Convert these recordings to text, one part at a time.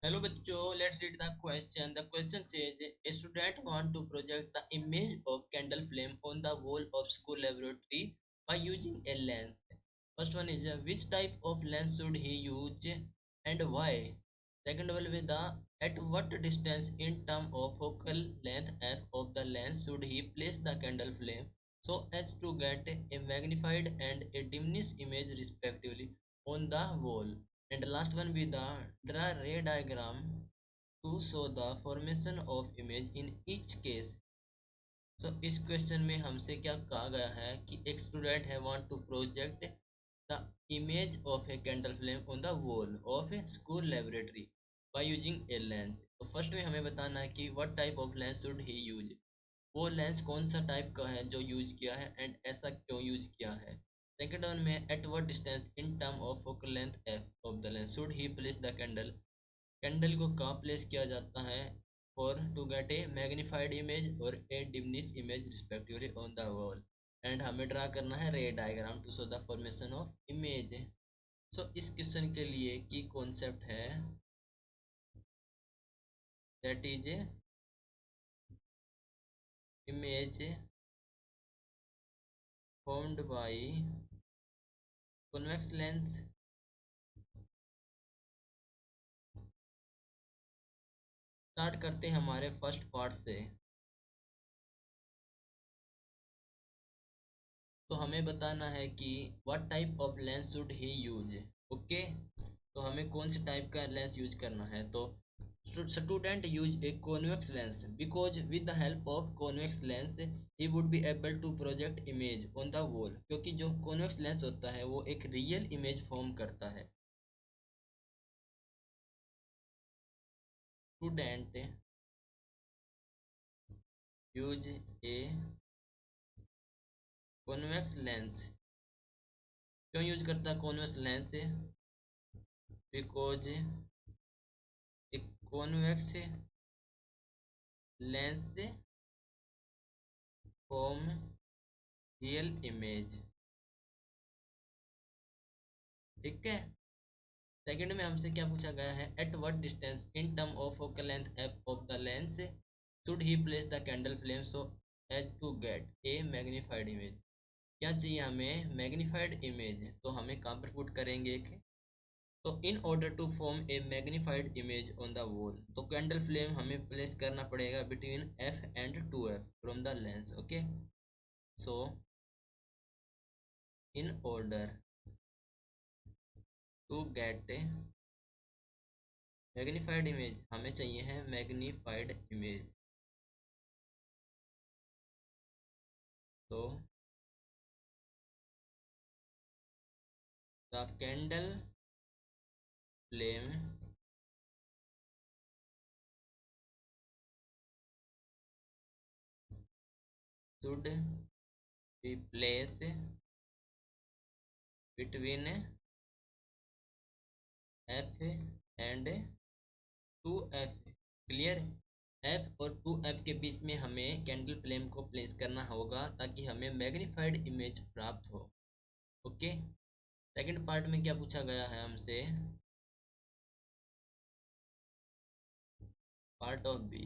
Hello bachcho, let's read the question. The question says a student want to project the image of candle flame on the wall of school laboratory by using a lens. First one is which type of lens should he use and why? Second one will be the at what distance in term of focal length f of the lens should he place the candle flame so as to get a magnified and a diminished image respectively on the wall. And the last one be the draw ray diagram to show the formation of image in each case. इस question में हमसे क्या कहा गया है कि एक student है want to project the image of a candle flame on the wall of a school laboratory by using a lens. तो फर्स्ट में हमें बताना है कि what type of lens should he use, वो लेंस कौन सा टाइप का है जो यूज किया है एंड ऐसा क्यों यूज किया है। सेकेंड वन में at what distance in term of focal length F of the lens should he place the candle, candle को कहाँ प्लेस किया जाता है for to get a magnified image और a diminish image respectively on the wall. And हमें draw करना है ray diagram to show the formation of image. इस क्वेश्चन के लिए की कॉन्सेप्ट है that is image formed by convex lens। Start करते हैं हमारे फर्स्ट पार्ट से। तो हमें बताना है कि what type of lens should he use. Okay, तो हमें कौन से टाइप का लेंस यूज करना है। तो student use a convex lens because with the help of convex lens he would be able to project image on the wall, क्योंकि जो कॉन्वेक्स लेंस होता है वो एक रियल इमेज फॉर्म करता है। Student use a convex lens, क्यों use करता है कॉन्वेक्स लेंस, बिकॉज एक convex lens form real image. ठीक है। सेकंड में हमसे क्या पूछा गया है, at what distance in term of focal length F of the lens should he place the candle flame so as to get a magnified image. क्या चाहिए हमें, मैग्नीफाइड इमेज। तो हमें कहाँ पर पुट करेंगे एक, तो in order to form a magnified image on the wall, तो कैंडल फ्लेम हमें प्लेस करना पड़ेगा between F and two F from the lens. Okay, so in order to get magnified image, हमें चाहिए है मैग्नीफाइड इमेज। तो the candle flame should be place between F and two F. Clear, F और two F के बीच में हमें candle flame को प्लेस करना होगा ताकि हमें मैग्नीफाइड इमेज प्राप्त हो। ओके, सेकंड पार्ट में क्या पूछा गया है हमसे, part of B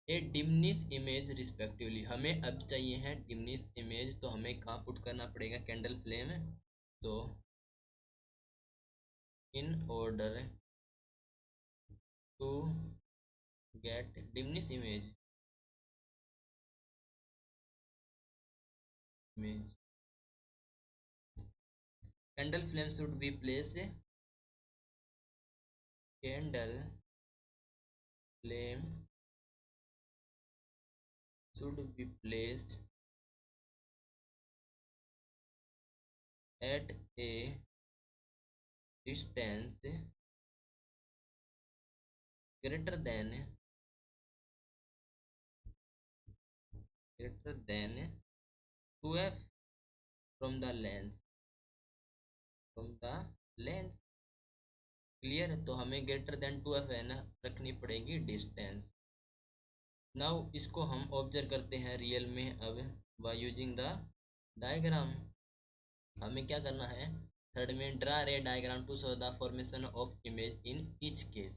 a diminish image respectively, हमें अब चाहिए है डिमनिश इमेज। तो हमें कहाँ पुट करना पड़ेगा कैंडल फ्लेम, तो in order to get diminish image candle flame should be place, candle flame should be placed at a distance greater than 2f from the lens, from the lens। Clear है, तो हमें greater than 2f है ना रखनी पड़ेगी distance. Now इसको हम observe करते हैं रियल में अब बाय यूजिंग द डायग्राम। हमें क्या करना है, थर्ड में draw ray diagram to show the formation of image in each case.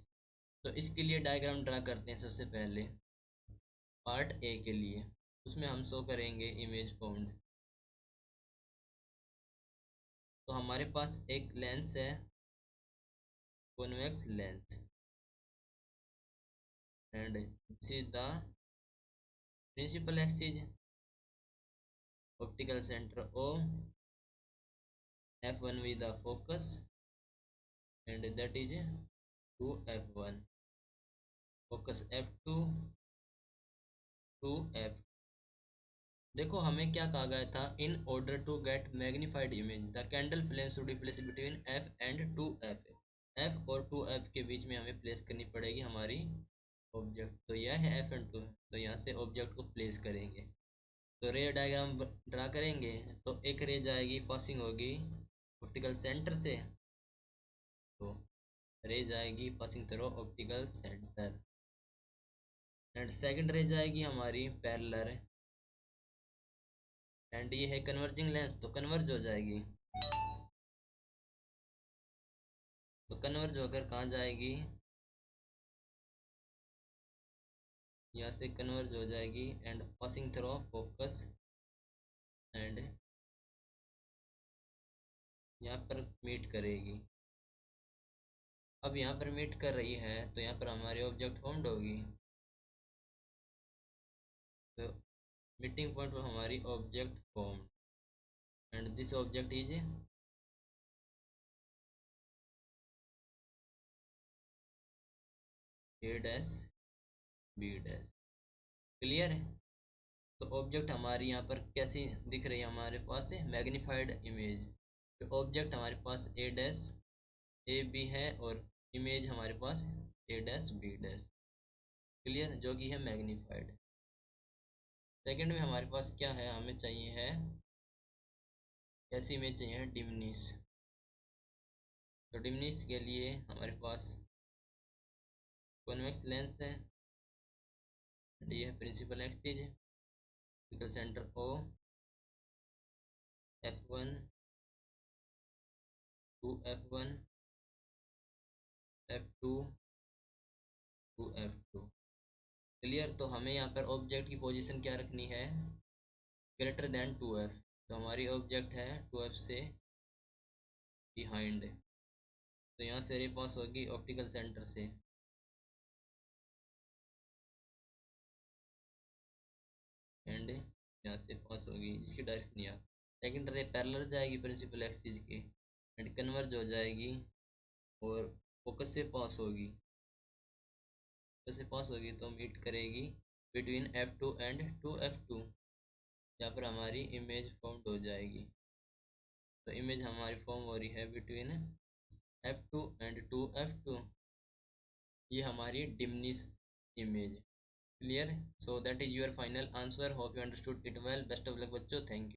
तो इसके लिए डायग्राम ड्रा करते हैं सबसे पहले। पार्ट ए के लिए उसमें हम शो करेंगे इमेज फाउंड। तो हमारे पास एक लेंस है, convex lens, and this is the principal axis, optical centre O, f1 with the focus, and that is 2f1, focus f2, 2f। देखो हमें क्या कहा गया था, in order to get magnified image the candle flame should be place between f and 2f। f और 2f के बीच में हमें प्लेस करनी पड़ेगी हमारी ऑब्जेक्ट। तो यह है f एंड 2, तो यहाँ से ऑब्जेक्ट को प्लेस करेंगे। तो रे डायग्राम ड्रा करेंगे। तो एक रे जाएगी, पासिंग होगी ऑप्टिकल सेंटर से, तो रे जाएगी passing through optical centre, and second रे जाएगी हमारी पैरेलल, एंड ये है कन्वर्जिंग लेंस, तो कन्वर्ज हो जाएगी। तो कन्वर्ज होकर कहाँ जाएगी, यहाँ से कन्वर्ज हो जाएगी and passing through focus, and यहाँ पर मीट करेगी। अब यहाँ पर मीट कर रही है तो यहाँ पर हमारी ऑब्जेक्ट फॉर्म्ड होगी। तो मीटिंग पॉइंट पर हमारी object formed, and this object is A dash B dash. Clear है। तो ऑब्जेक्ट हमारी यहाँ पर कैसी दिख रही है, हमारे पास है मैग्नीफाइड इमेज। तो ऑब्जेक्ट हमारे पास ए डैश ए बी है और इमेज हमारे पास ए डैश बी डैश। क्लियर, जो कि है मैग्नीफाइड। सेकंड में हमारे पास क्या है, हमें चाहिए है कैसी इमेज चाहिए है, डिमनिश। तो डिमनिश के लिए हमारे पास कॉन्वेक्स लेंस है, ये है principal axis, optical centre O, f1, 2f1, f2, 2f2। Clear. तो हमें यहाँ पर ऑब्जेक्ट की पोजीशन क्या रखनी है, ग्रेटर देन 2f। तो हमारी ऑब्जेक्ट है 2f से बिहाइंड। तो यहाँ से रे पास होगी ऑप्टिकल सेंटर से, एंड यहाँ से पास होगी, इसकी डायरेक्शन यहाँ। सेकंड रे पैरेलल जाएगी प्रिंसिपल एक्सिस के, एंड कन्वर्ज हो जाएगी और फोकस से पास होगी। फोकस से पास होगी तो मीट करेगी बिटवीन f2 एंड 2f2, यहाँ पर हमारी इमेज फॉर्म हो जाएगी। तो इमेज हमारी फॉर्म हो रही है बिटवीन f2 एंड 2f2, ये हमारी diminish image. Clear. So that is your final answer, hope you understood it well. Best of luck बच्चों, थैंक यू।